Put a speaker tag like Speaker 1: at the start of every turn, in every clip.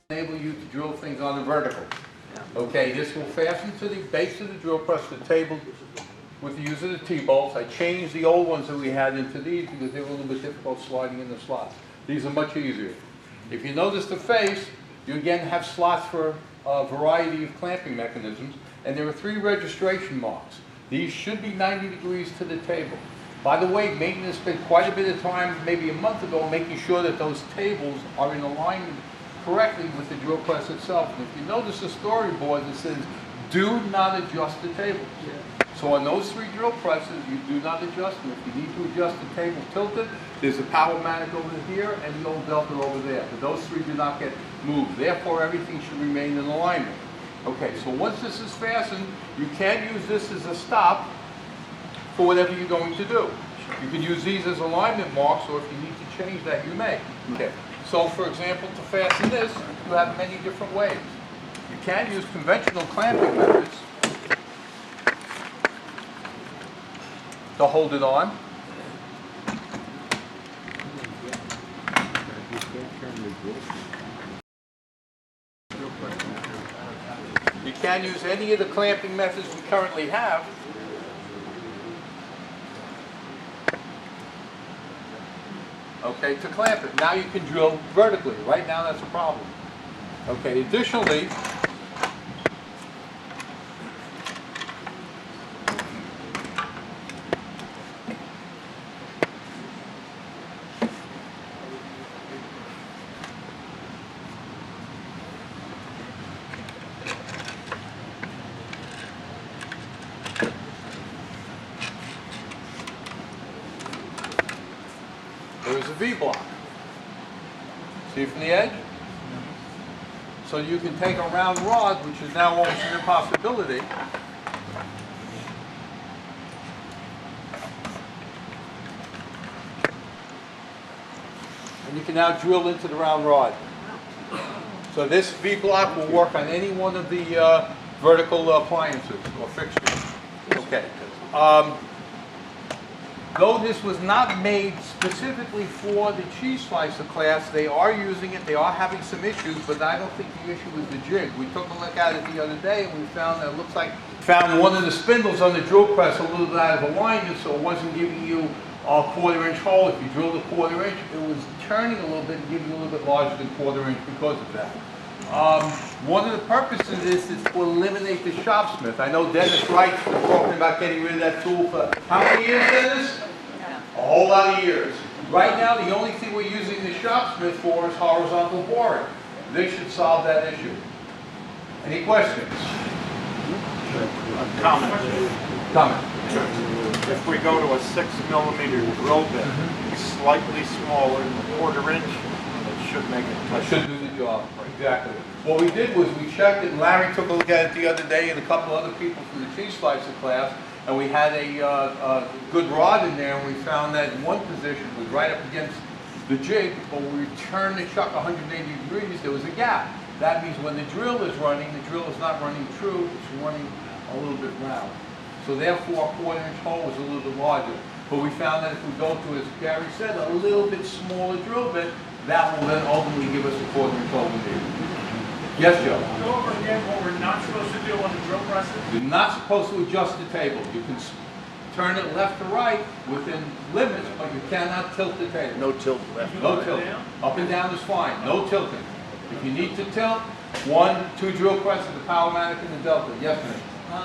Speaker 1: enable you to drill things on the vertical. Okay, this will fasten to the base of the drill press, the table, with the use of the T-bolts. I changed the old ones that we had into these because they were a little bit difficult sliding in the slots. These are much easier. If you notice the face, you again have slots for a variety of clamping mechanisms, and there are 3 registration marks. These should be 90 degrees to the table. By the way, maintenance spent quite a bit of time, maybe a month ago, making sure that those tables are in alignment correctly with the drill press itself. And if you notice the storyboard, it says, do not adjust the tables. So on those 3 drill presses, you do not adjust them. If you need to adjust the table tilted, there's a power manic over here and the old delta over there. But those 3 do not get moved. Therefore, everything should remain in alignment. Okay, so once this is fastened, you can use this as a stop for whatever you're going to do. You can use these as alignment marks, or if you need to change that, you may. Okay. So, for example, to fasten this, you have many different ways. You can use conventional clamping methods to hold it on. You can use any of the clamping methods we currently have. Okay, to clamp it. Now you can drill vertically. Right now that's a problem. Okay, additionally, there's a V-block. See from the edge? So you can take a round rod, which is now almost an impossibility, and you can now drill into the round rod. So this V-block will work on any one of the vertical appliances or fixtures. Okay. Though this was not made specifically for the cheese slicer class, they are using it. They are having some issues, but I don't think the issue was the jig. We took a look at it the other day, and we found that it looks like one of the spindles on the drill press a little bit out of alignment, so it wasn't giving you a 1/4-inch hole. If you drilled a 1/4 inch, it was turning a little bit and giving you a little bit larger than 1/4 inch because of that. One of the purposes of this is to eliminate the shopsmith. I know Dennis Wright's been talking about getting rid of that tool for how many years, Dennis? A whole lot of years. Right now, the only thing we're using the shopsmith for is horizontal boring. This should solve that issue. Any questions?
Speaker 2: Comment.
Speaker 1: Comment.
Speaker 2: If we go to a 6mm drill bit, slightly smaller than a 1/4 inch, it should make it touch.
Speaker 1: It should do the job. Exactly. What we did was we checked it, and Larry took a look at it the other day, and a couple other people from the cheese slicer class, and we had a good rod in there, and we found that in one position was right up against the jig, but when we turned the chuck 180 degrees, there was a gap. That means when the drill is running, the drill is not running true, it's running a little bit round. So therefore, a 1/4 inch hole is a little bit larger. But we found that if we go to, as Gary said, a little bit smaller drill bit, that will then ultimately give us a 1/4 inch hole we need. Yes, Joe?
Speaker 3: Go over again what we're not supposed to do on the drill presses.
Speaker 1: You're not supposed to adjust the table. You can turn it left to right within limits, but you cannot tilt the table.
Speaker 2: No tilt left.
Speaker 1: No tilting. Up and down is fine. No tilting. If you need to tilt, 1, 2 drill presses, the power manic and the delta. Yes, ma'am?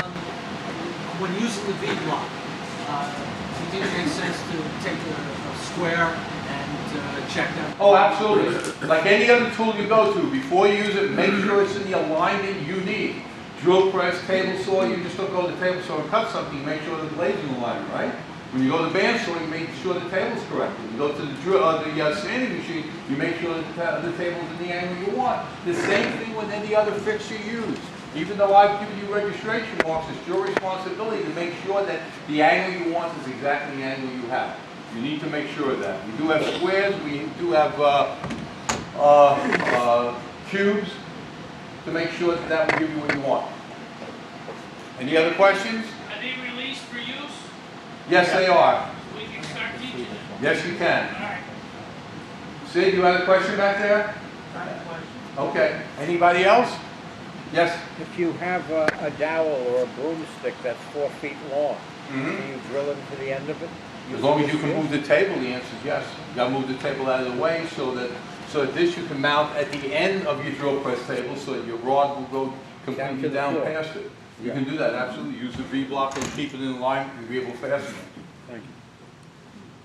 Speaker 4: When using the V-block, do you think it makes sense to take a square and check them?
Speaker 1: Oh, absolutely. Like any other tool you go to, before you use it, make sure it's in the alignment you need. Drill press, table saw, you just don't go to the table saw and cut something, you make sure the blade's in alignment, right? When you go to the bandsaw, you make sure the table's correct. When you go to the sanding machine, you make sure that the table's in the angle you want. The same thing with any other fixture you use. Even though I've given you registration marks, it's your responsibility to make sure that the angle you want is exactly the angle you have. You need to make sure of that. We do have squares, we do have cubes to make sure that that will give you what you want. Any other questions?
Speaker 3: Are they released for use?
Speaker 1: Yes, they are.
Speaker 3: We can start teaching them.
Speaker 1: Yes, you can.
Speaker 3: All right.
Speaker 1: Sid, you had a question back there? Okay, anybody else? Yes?
Speaker 5: If you have a dowel or a broomstick that's 4 feet long,
Speaker 1: Mhm.
Speaker 5: can you drill into the end of it?
Speaker 1: As long as you can move the table, the answer is yes. You gotta move the table out of the way so that this you can mount at the end of your drill press table so that your rod will go completely
Speaker 5: to the
Speaker 1: down
Speaker 5: floor.
Speaker 1: past it. You can do that, absolutely. Use the V-block and keep it in line and be able to fasten it.
Speaker 5: Thank you.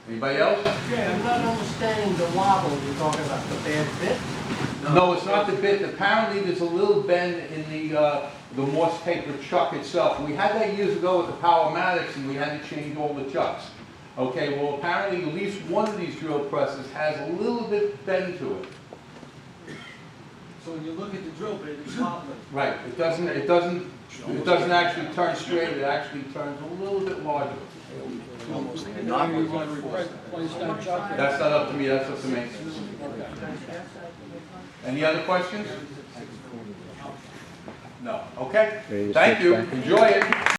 Speaker 1: Anybody else?
Speaker 6: Yeah, I'm not understanding the wobble you're talking about, the bad bit.
Speaker 1: No, it's not the bit. Apparently, there's a little bend in the Morse paper chuck itself. We had that years ago with the Powermatics, and we had to change all the chucks. Okay, well, apparently, at least one of these drill presses has a little bit bend to it.
Speaker 4: So when you look at the drill bit, it's wobbling.
Speaker 1: Right. It doesn't actually turn straight. It actually turns a little bit larger. That's not up to me. That's up to maintenance. Any other questions? No. Okay. Thank you. Enjoy it.